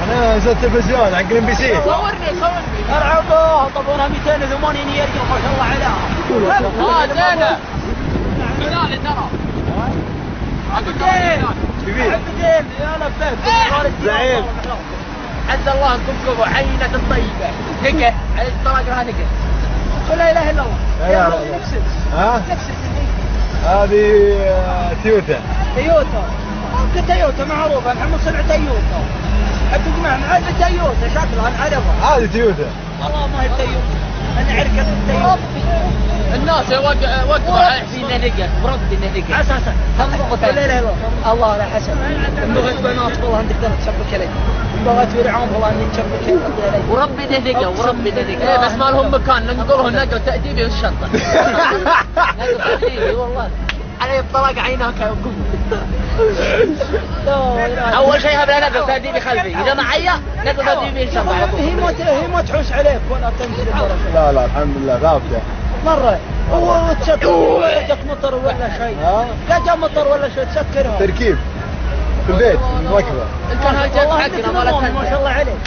انا نزلت التلفزيون حق الام بي سي. صورني ارعبوه طبونها 280 ريال ما شاء الله عليها. زينه مثالي ترى عبدين يا لبيك زعيم عز الله كبكبه عينة الطيبة نقه على الطلاق نقه ولا اله الا الله. نفس هذه تويوتا. تويوتا معروفة محمد صنع تويوتا. اتجمع هذه تويوتا شكلها نعرفها. هذه تويوتا. والله ما هي تويوتا انا عركت التويوتا. الناس وقفوا فينا نقه وربي نقه اساسا لا اله الا الله لا حسن. بغيت بنات والله عندك تشبك علي. بغيت فرعون والله اني تشبك علي. وربي نقه بس ما لهم مكان ننقلهم نقل تأديبي والشطه. نقل تأديبي والله علي الطلاق عيناك وقوم. اول شيء هبنا نقل تأديبي خلفي اذا معي نقل تأديبي ان شاء الله. هي ما تحوس عليك ولا تنزل. لا الحمد لله ثابته مرة وتسكر جاك مطر ولا شيء. لا جاء مطر ولا شيء تسكرها. تركيب في البيت مركبة. انت هاي جات حقنا ما شاء الله عليك.